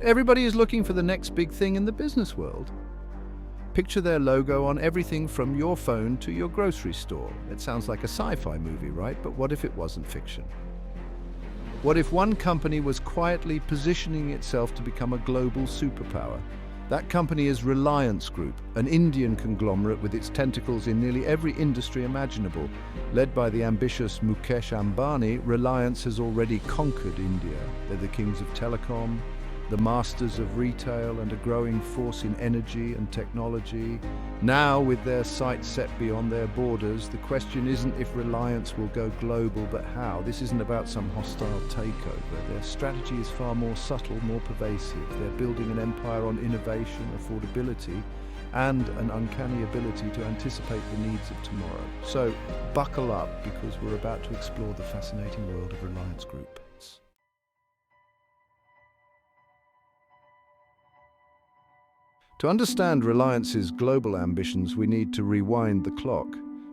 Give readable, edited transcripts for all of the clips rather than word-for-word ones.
Everybody is looking for the next big thing in the business world. Picture their logo on everything from your phone to your grocery store. It sounds like a sci-fi movie, right? But what if it wasn't fiction? What if one company was quietly positioning itself to become a global superpower? That company is Reliance Group, an Indian conglomerate with its tentacles in nearly every industry imaginable. Led by the ambitious Mukesh Ambani, Reliance has already conquered India. They're the kings of telecom, the masters of retail, and a growing force in energy and technology. Now, with their sights set beyond their borders, the question isn't if Reliance will go global, but how. This isn't about some hostile takeover. Their strategy is far more subtle, more pervasive. They're building an empire on innovation, affordability, and an uncanny ability to anticipate the needs of tomorrow. So, buckle up, because we're about to explore the fascinating world of Reliance Group. To understand Reliance's global ambitions, we need to rewind the clock.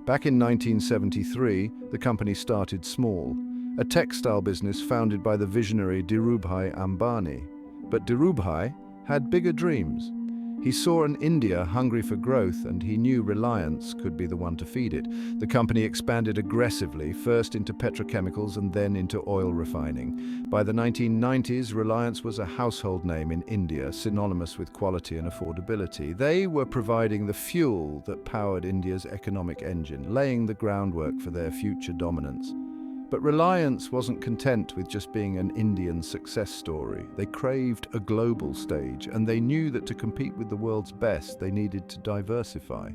Back in 1973, the company started small, a textile business founded by the visionary Dhirubhai Ambani. But Dhirubhai had bigger dreams. He saw an India hungry for growth, and he knew Reliance could be the one to feed it. The company expanded aggressively, first into petrochemicals and then into oil refining. By the 1990s, Reliance was a household name in India, synonymous with quality and affordability. They were providing the fuel that powered India's economic engine, laying the groundwork for their future dominance. But Reliance wasn't content with just being an Indian success story. They craved a global stage, and they knew that to compete with the world's best, they needed to diversify.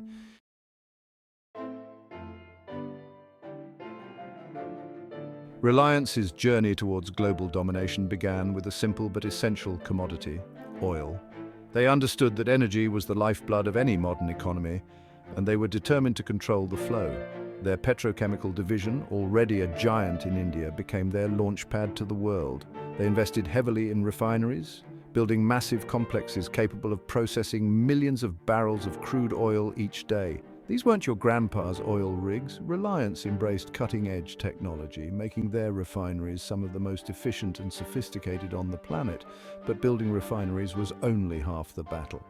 Reliance's journey towards global domination began with a simple but essential commodity: oil. They understood that energy was the lifeblood of any modern economy, and they were determined to control the flow. Their petrochemical division, already a giant in India, became their launchpad to the world. They invested heavily in refineries, building massive complexes capable of processing millions of barrels of crude oil each day. These weren't your grandpa's oil rigs. Reliance embraced cutting-edge technology, making their refineries some of the most efficient and sophisticated on the planet. But building refineries was only half the battle.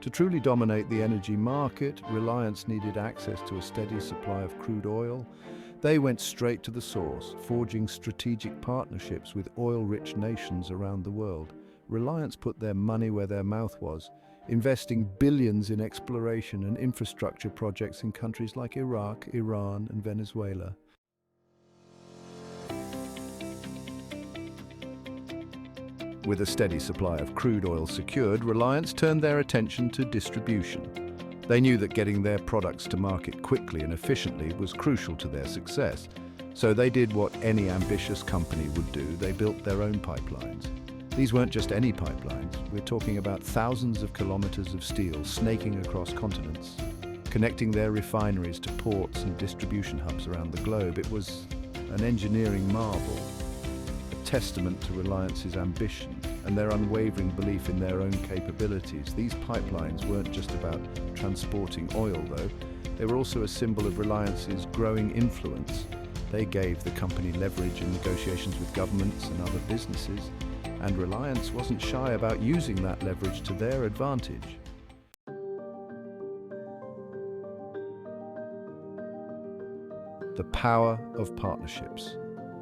To truly dominate the energy market, Reliance needed access to a steady supply of crude oil. They went straight to the source, forging strategic partnerships with oil-rich nations around the world. Reliance put their money where their mouth was, investing billions in exploration and infrastructure projects in countries like Iraq, Iran, and Venezuela. With a steady supply of crude oil secured, Reliance turned their attention to distribution. They knew that getting their products to market quickly and efficiently was crucial to their success. So they did what any ambitious company would do: they built their own pipelines. These weren't just any pipelines. We're talking about thousands of kilometers of steel snaking across continents, connecting their refineries to ports and distribution hubs around the globe. It was an engineering marvel, testament to Reliance's ambition and their unwavering belief in their own capabilities. These pipelines weren't just about transporting oil, though. They were also a symbol of Reliance's growing influence. They gave the company leverage in negotiations with governments and other businesses, and Reliance wasn't shy about using that leverage to their advantage. The power of partnerships.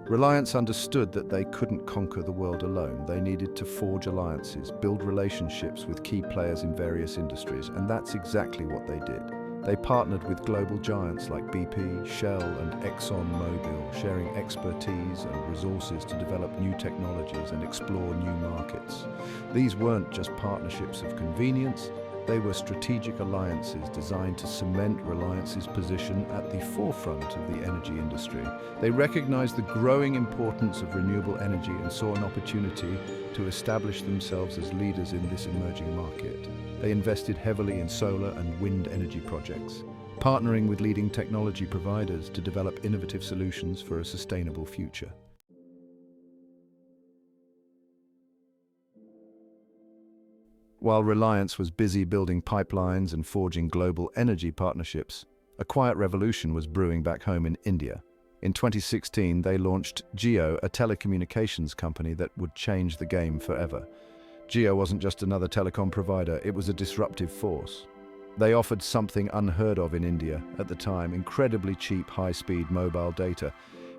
Reliance understood that they couldn't conquer the world alone. They needed to forge alliances, build relationships with key players in various industries, and that's exactly what they did. They partnered with global giants like BP, Shell, and ExxonMobil, sharing expertise and resources to develop new technologies and explore new markets. These weren't just partnerships of convenience. They were strategic alliances designed to cement Reliance's position at the forefront of the energy industry. They recognized the growing importance of renewable energy and saw an opportunity to establish themselves as leaders in this emerging market. They invested heavily in solar and wind energy projects, partnering with leading technology providers to develop innovative solutions for a sustainable future. While Reliance was busy building pipelines and forging global energy partnerships, a quiet revolution was brewing back home in India. In 2016, they launched Jio, a telecommunications company that would change the game forever. Jio wasn't just another telecom provider, it was a disruptive force. They offered something unheard of in India at the time, incredibly cheap, high-speed mobile data.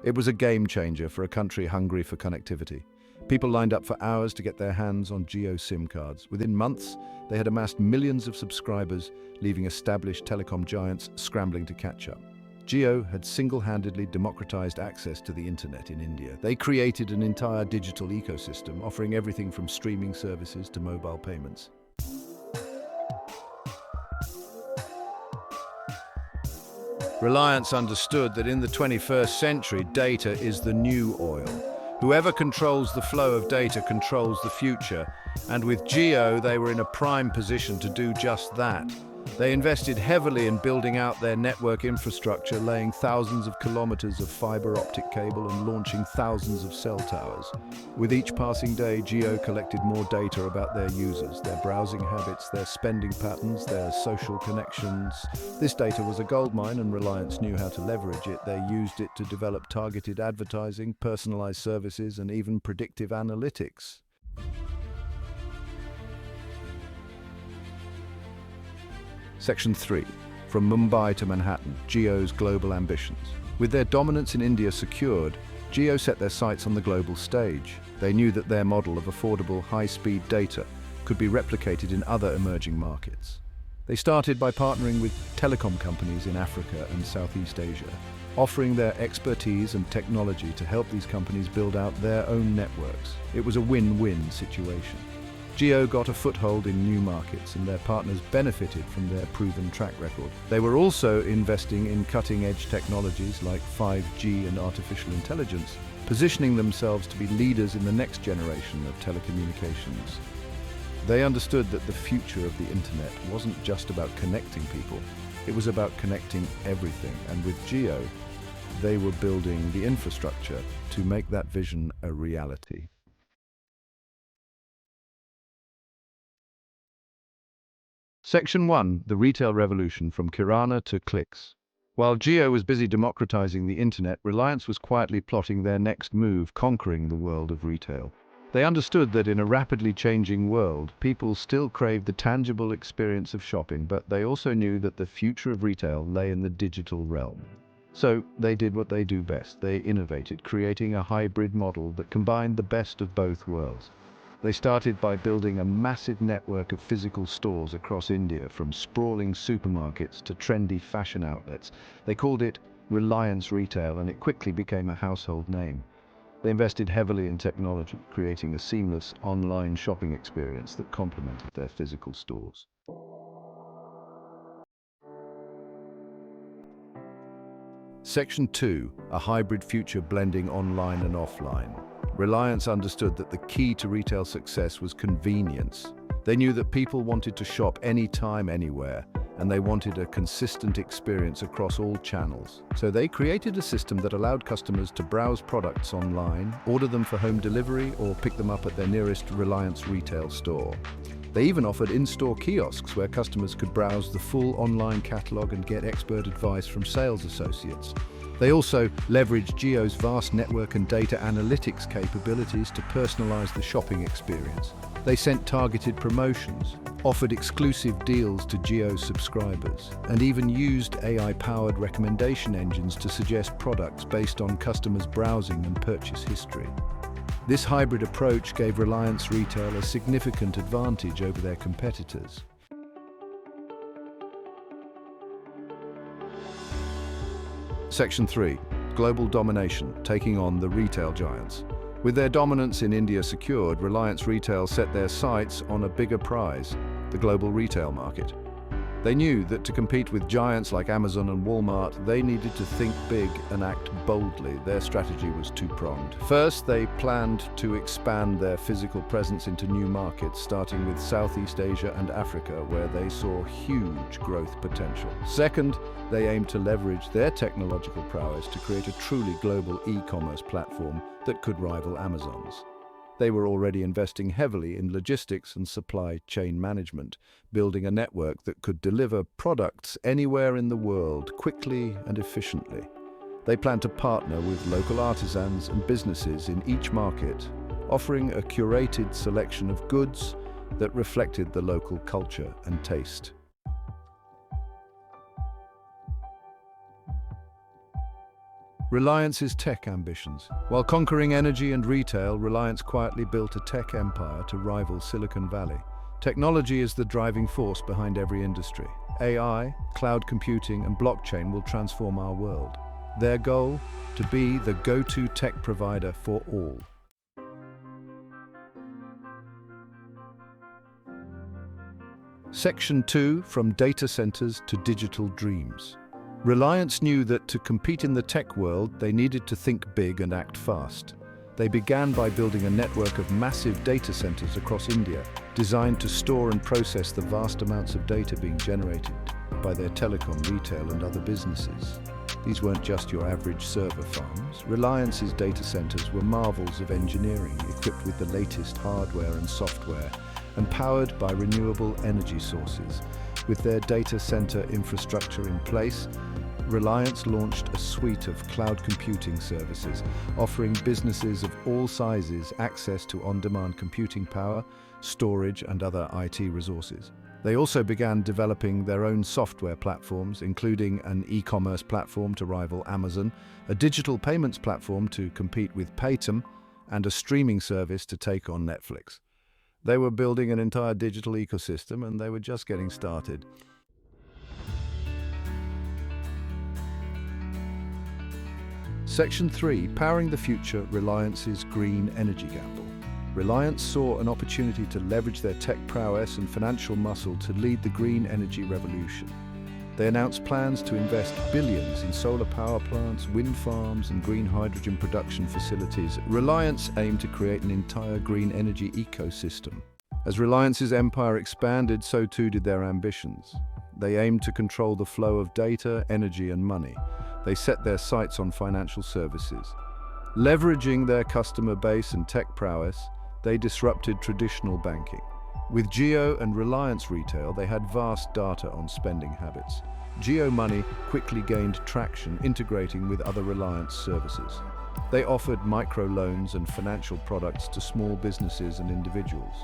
It was a game changer for a country hungry for connectivity. People lined up for hours to get their hands on Jio SIM cards. Within months, they had amassed millions of subscribers, leaving established telecom giants scrambling to catch up. Jio had single-handedly democratized access to the internet in India. They created an entire digital ecosystem, offering everything from streaming services to mobile payments. Reliance understood that in the 21st century, data is the new oil. Whoever controls the flow of data controls the future, and with Jio, they were in a prime position to do just that. They invested heavily in building out their network infrastructure, laying thousands of kilometers of fiber optic cable and launching thousands of cell towers. With each passing day, Jio collected more data about their users, their browsing habits, their spending patterns, their social connections. This data was a goldmine, and Reliance knew how to leverage it. They used it to develop targeted advertising, personalized services, and even predictive analytics. Section 3. From Mumbai to Manhattan, Jio's global ambitions. With their dominance in India secured, Jio set their sights on the global stage. They knew that their model of affordable, high-speed data could be replicated in other emerging markets. They started by partnering with telecom companies in Africa and Southeast Asia, offering their expertise and technology to help these companies build out their own networks. It was a win-win situation. Jio got a foothold in new markets, and their partners benefited from their proven track record. They were also investing in cutting-edge technologies like 5G and artificial intelligence, positioning themselves to be leaders in the next generation of telecommunications. They understood that the future of the internet wasn't just about connecting people, it was about connecting everything. And with Jio, they were building the infrastructure to make that vision a reality. Section 1. The Retail Revolution, from Kirana to Clicks. While Jio was busy democratizing the internet, Reliance was quietly plotting their next move, conquering the world of retail. They understood that in a rapidly changing world, people still craved the tangible experience of shopping, but they also knew that the future of retail lay in the digital realm. So they did what they do best. They innovated, creating a hybrid model that combined the best of both worlds. They started by building a massive network of physical stores across India, from sprawling supermarkets to trendy fashion outlets. They called it Reliance Retail, and it quickly became a household name. They invested heavily in technology, creating a seamless online shopping experience that complemented their physical stores. Section 2. A hybrid future blending online and offline. Reliance understood that the key to retail success was convenience. They knew that people wanted to shop anytime, anywhere, and they wanted a consistent experience across all channels. So they created a system that allowed customers to browse products online, order them for home delivery, or pick them up at their nearest Reliance Retail store. They even offered in-store kiosks where customers could browse the full online catalog and get expert advice from sales associates. They also leveraged Jio's vast network and data analytics capabilities to personalize the shopping experience. They sent targeted promotions, offered exclusive deals to Jio subscribers, and even used AI-powered recommendation engines to suggest products based on customers' browsing and purchase history. This hybrid approach gave Reliance Retail a significant advantage over their competitors. Section 3. Global domination, taking on the retail giants. With their dominance in India secured, Reliance Retail set their sights on a bigger prize, the global retail market. They knew that to compete with giants like Amazon and Walmart, they needed to think big and act boldly. Their strategy was two-pronged. First, they planned to expand their physical presence into new markets, starting with Southeast Asia and Africa, where they saw huge growth potential. Second, they aimed to leverage their technological prowess to create a truly global e-commerce platform that could rival Amazon's. They were already investing heavily in logistics and supply chain management, building a network that could deliver products anywhere in the world quickly and efficiently. They planned to partner with local artisans and businesses in each market, offering a curated selection of goods, that reflected the local culture and taste. Reliance's tech ambitions. While conquering energy and retail, Reliance quietly built a tech empire to rival Silicon Valley. Technology is the driving force behind every industry. AI, cloud computing, and blockchain will transform our world. Their goal? To be the go-to tech provider for all. Section 2, from data centers to digital dreams. Reliance knew that to compete in the tech world, they needed to think big and act fast. They began by building a network of massive data centers across India, designed to store and process the vast amounts of data being generated by their telecom, retail, and other businesses. These weren't just your average server farms. Reliance's data centers were marvels of engineering, equipped with the latest hardware and software, and powered by renewable energy sources. With their data center infrastructure in place, Reliance launched a suite of cloud computing services, offering businesses of all sizes access to on-demand computing power, storage, and other IT resources. They also began developing their own software platforms, including an e-commerce platform to rival Amazon, a digital payments platform to compete with Paytm, and a streaming service to take on Netflix. They were building an entire digital ecosystem, and they were just getting started. Section 3, powering the future, Reliance's green energy gamble. Reliance saw an opportunity to leverage their tech prowess and financial muscle to lead the green energy revolution. They announced plans to invest billions in solar power plants, wind farms, and green hydrogen production facilities. Reliance aimed to create an entire green energy ecosystem. As Reliance's empire expanded, so too did their ambitions. They aimed to control the flow of data, energy, and money. They set their sights on financial services. Leveraging their customer base and tech prowess, they disrupted traditional banking. With Jio and Reliance Retail, they had vast data on spending habits. Jio Money quickly gained traction, integrating with other Reliance services. They offered microloans and financial products to small businesses and individuals.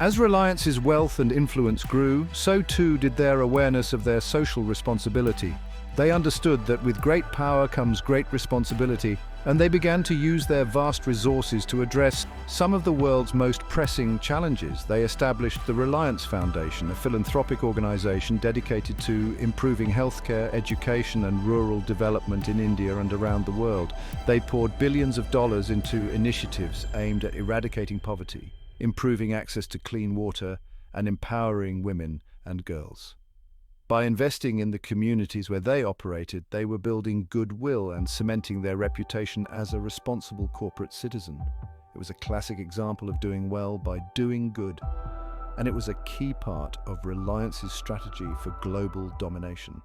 As Reliance's wealth and influence grew, so too did their awareness of their social responsibility. They understood that with great power comes great responsibility, and they began to use their vast resources to address some of the world's most pressing challenges. They established the Reliance Foundation, a philanthropic organization dedicated to improving healthcare, education, and rural development in India and around the world. They poured billions of dollars into initiatives aimed at eradicating poverty, improving access to clean water, and empowering women and girls. By investing in the communities where they operated, they were building goodwill and cementing their reputation as a responsible corporate citizen. It was a classic example of doing well by doing good, and it was a key part of Reliance's strategy for global domination.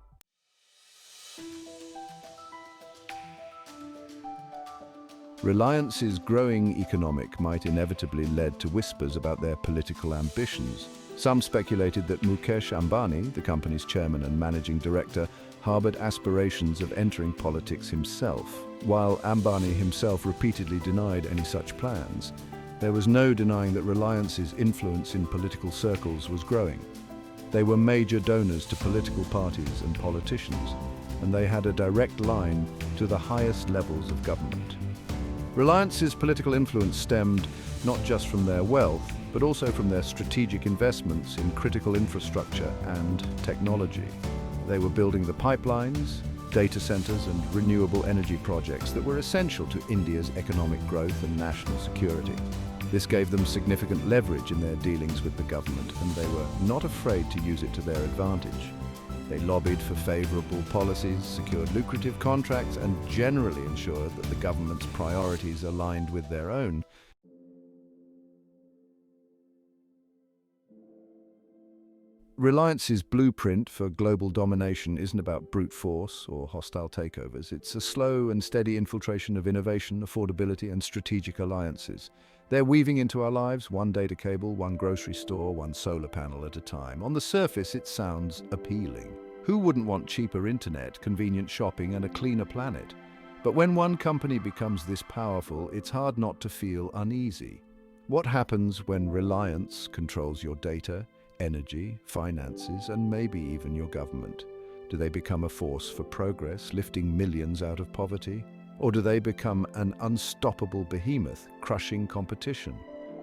Reliance's growing economic might inevitably led to whispers about their political ambitions. Some speculated that Mukesh Ambani, the company's chairman and managing director, harbored aspirations of entering politics himself. While Ambani himself repeatedly denied any such plans, there was no denying that Reliance's influence in political circles was growing. They were major donors to political parties and politicians, and they had a direct line to the highest levels of government. Reliance's political influence stemmed not just from their wealth, but also from their strategic investments in critical infrastructure and technology. They were building the pipelines, data centers, and renewable energy projects that were essential to India's economic growth and national security. This gave them significant leverage in their dealings with the government, and they were not afraid to use it to their advantage. They lobbied for favorable policies, secured lucrative contracts, and generally ensured that the government's priorities aligned with their own. Reliance's blueprint for global domination isn't about brute force or hostile takeovers. It's a slow and steady infiltration of innovation, affordability, and strategic alliances. They're weaving into our lives, one data cable, one grocery store, one solar panel at a time. On the surface, it sounds appealing. Who wouldn't want cheaper internet, convenient shopping, and a cleaner planet? But when one company becomes this powerful, it's hard not to feel uneasy. What happens when Reliance controls your data, energy, finances, and maybe even your government? Do they become a force for progress, lifting millions out of poverty? Or do they become an unstoppable behemoth, crushing competition?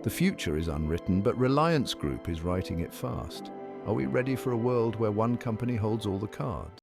The future is unwritten, but Reliance Group is writing it fast. Are we ready for a world where one company holds all the cards?